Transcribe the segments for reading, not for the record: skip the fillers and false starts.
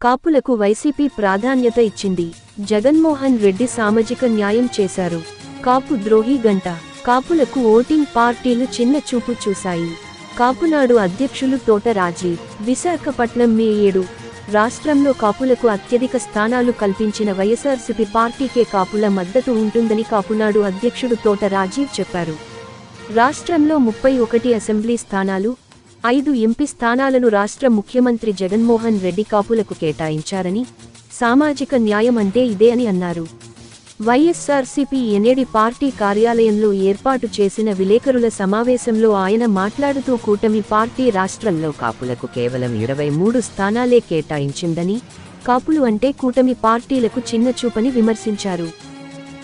కాపులకు వైసీపీ ప్రాధాన్యత ఇచ్చింది. జగన్మోహన్ రెడ్డి సామాజిక న్యాయం చేశారు. కాపు ద్రోహి గంట. కాపులకు ఓటింగ్ పార్టీలు చిన్న చూపు చూశాయి. కాపునాడు అధ్యక్షులు తోట రాజీవ్. విశాఖపట్నం మే 7. రాష్ట్రంలో కాపులకు అత్యధిక స్థానాలు కల్పించిన వైఎస్ఆర్సీపీ పార్టీకే కాపుల మద్దతు ఉంటుందని కాపునాడు అధ్యక్షుడు తోట రాజీవ్ చెప్పారు. రాష్ట్రంలో 31 అసెంబ్లీ స్థానాలు, 5 ఎంపీ స్థానాలను రాష్ట్ర ముఖ్యమంత్రి జగన్మోహన్ రెడ్డి కాపులకు కేటాయించారని, సామాజిక న్యాయం అంటే ఇదే అని అన్నారు. వైఎస్ఆర్సీపీ ఎన్ఏడి పార్టీ కార్యాలయంలో ఏర్పాటు చేసిన విలేకరుల సమావేశంలో ఆయన మాట్లాడుతూ కూటమి పార్టీ రాష్ట్రంలో కాపులకు కేవలం 23 స్థానాలే కేటాయించిందని, కాపులు అంటే కూటమి పార్టీలకు చిన్నచూపని విమర్శించారు.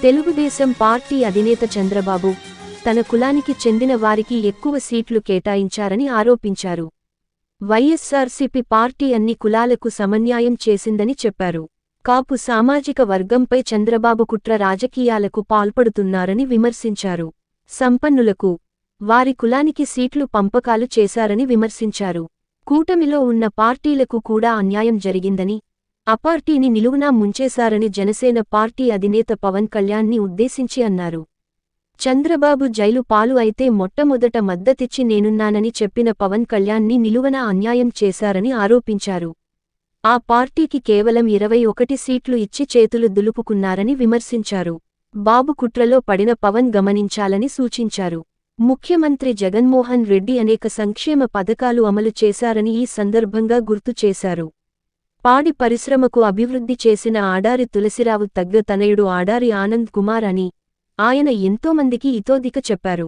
తెలుగుదేశం పార్టీ అధినేత చంద్రబాబు తన కులానికి చెందిన వారికి ఎక్కువ సీట్లు కేటాయించారని ఆరోపించారు. వైఎస్ఆర్సీపీ పార్టీ అన్ని కులాలకు సమన్యాయం చేసిందని చెప్పారు. కాపు సామాజిక వర్గంపై చంద్రబాబు కుట్ర రాజకీయాలకు పాల్పడుతున్నారని విమర్శించారు. సంపన్నులకు, వారి కులానికి సీట్లు పంపకాలు చేశారని విమర్శించారు. కూటమిలో ఉన్న పార్టీలకు కూడా అన్యాయం జరిగిందని, ఆ పార్టీని నిలువునా ముంచేశారని జనసేన పార్టీ అధినేత పవన్ కళ్యాణ్ని ఉద్దేశించి అన్నారు. చంద్రబాబు జైలు పాలు అయితే మొట్టమొదట మద్దతిచ్చి నేనున్నానని చెప్పిన పవన్ కళ్యాణ్ని నిలువనా అన్యాయం చేశారని ఆరోపించారు. ఆ పార్టీకి కేవలం 21 సీట్లు ఇచ్చి చేతులు దులుపుకున్నారని విమర్శించారు. బాబు కుట్రలో పడిన పవన్ గమనించాలని సూచించారు. ముఖ్యమంత్రి జగన్మోహన్ రెడ్డి అనేక సంక్షేమ పథకాలు అమలు చేశారని ఈ సందర్భంగా గుర్తు చేశారు. పాడి పరిశ్రమకు అభివృద్ధి చేసిన ఆడారి తులసిరావు తగ్గ తనయుడు ఆడారి ఆనంద్ కుమార్ అని ఆయన ఎంతోమందికి ఇతోదిక చెప్పారు.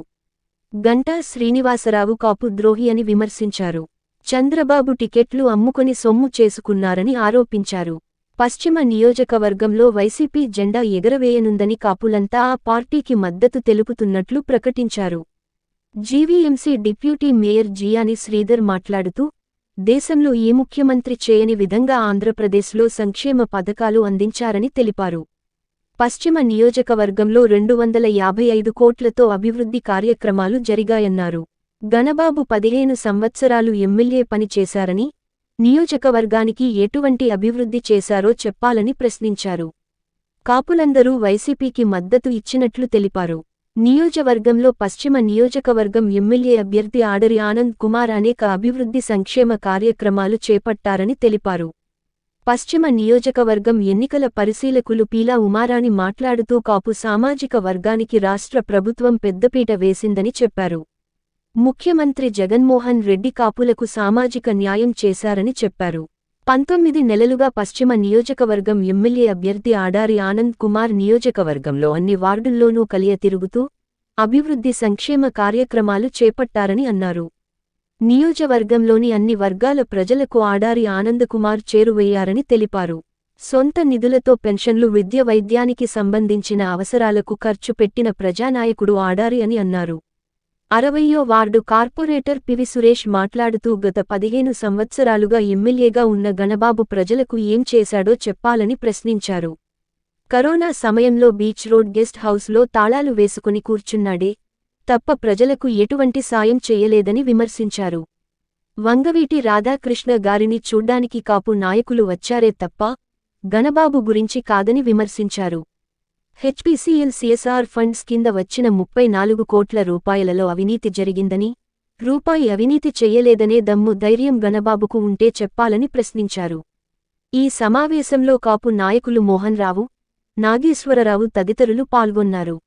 గంటా శ్రీనివాసరావు కాపు ద్రోహి అని విమర్శించారు. చంద్రబాబు టికెట్లు అమ్ముకొని సొమ్ము చేసుకున్నారని ఆరోపించారు. పశ్చిమ నియోజకవర్గంలో వైసీపీ జెండా ఎగరవేయనుందని కాపులంతా ఆ పార్టీకి మద్దతు తెలుపుతున్నట్లు ప్రకటించారు. జీవీఎంసీ డిప్యూటీ మేయర్ జియాని శ్రీధర్ మాట్లాడుతూ, దేశంలో ఏ ముఖ్యమంత్రి చేయని విధంగా ఆంధ్రప్రదేశ్లో సంక్షేమ పథకాలు అందించారని తెలిపారు. పశ్చిమ నియోజకవర్గంలో 255 కోట్లతో అభివృద్ధి కార్యక్రమాలు జరిగాయన్నారు. గణబాబు 15 సంవత్సరాలు ఎమ్మెల్యే పని చేశారని, నియోజకవర్గానికి ఎటువంటి అభివృద్ధి చేశారో చెప్పాలని ప్రశ్నించారు. కాపులందరూ వైసీపీకి మద్దతు ఇచ్చినట్లు తెలిపారు. నియోజకవర్గంలో పశ్చిమ నియోజకవర్గం ఎమ్మెల్యే అభ్యర్థి ఆడరి ఆనంద్ కుమార్ అనేక అభివృద్ధి సంక్షేమ కార్యక్రమాలు చేపట్టారని తెలిపారు. పశ్చిమ నియోజకవర్గం ఎన్నికల పరిశీలకులు పీలా ఉమారాణి మాట్లాడుతూ కాపు సామాజిక వర్గానికి రాష్ట్ర ప్రభుత్వం పెద్దపీట వేసిందని చెప్పారు. ముఖ్యమంత్రి జగన్మోహన్ రెడ్డి కాపులకు సామాజిక న్యాయం చేశారని చెప్పారు. 19 నెలలుగా పశ్చిమ నియోజకవర్గం ఎమ్మెల్యే అభ్యర్థి ఆడారి ఆనంద్ కుమార్ నియోజకవర్గంలో అన్ని వార్డుల్లోనూ కలియ తిరుగుతూ అభివృద్ధి సంక్షేమ కార్యక్రమాలు చేపట్టారని అన్నారు. నియోజకవర్గంలోని అన్ని వర్గాల ప్రజలకు ఆడారి ఆనందకుమార్ చేరువయ్యారని తెలిపారు. సొంత నిధులతో పెన్షన్లు, విద్య, వైద్యానికి సంబంధించిన అవసరాలకు ఖర్చు పెట్టిన ప్రజానాయకుడు ఆడారి అని అన్నారు. 60వ వార్డు కార్పొరేటర్ పివి సురేష్ మాట్లాడుతూ గత 15 సంవత్సరాలుగా ఎమ్మెల్యేగా ఉన్న గణబాబు ప్రజలకు ఏం చేశాడో చెప్పాలని ప్రశ్నించారు. కరోనా సమయంలో బీచ్ రోడ్ గెస్ట్ హౌస్లో తాళాలు వేసుకుని కూర్చున్నాడే తప్ప ప్రజలకు ఎటువంటి సాయం చేయలేదని విమర్శించారు. వంగవీటి రాధాకృష్ణ గారిని చూడ్డానికి కాపు నాయకులు వచ్చారే తప్ప గణబాబు గురించి కాదని విమర్శించారు. హెచ్పీసీఎల్ సిఎస్ఆర్ ఫండ్స్ కింద వచ్చిన 34 కోట్ల రూపాయలలో అవినీతి జరిగిందని, రూపాయి అవినీతి చెయ్యలేదనే దమ్ము ధైర్యం గణబాబుకు ఉంటే చెప్పాలని ప్రశ్నించారు. ఈ సమావేశంలో కాపు నాయకులు మోహన్ రావు, నాగేశ్వరరావు తదితరులు పాల్గొన్నారు.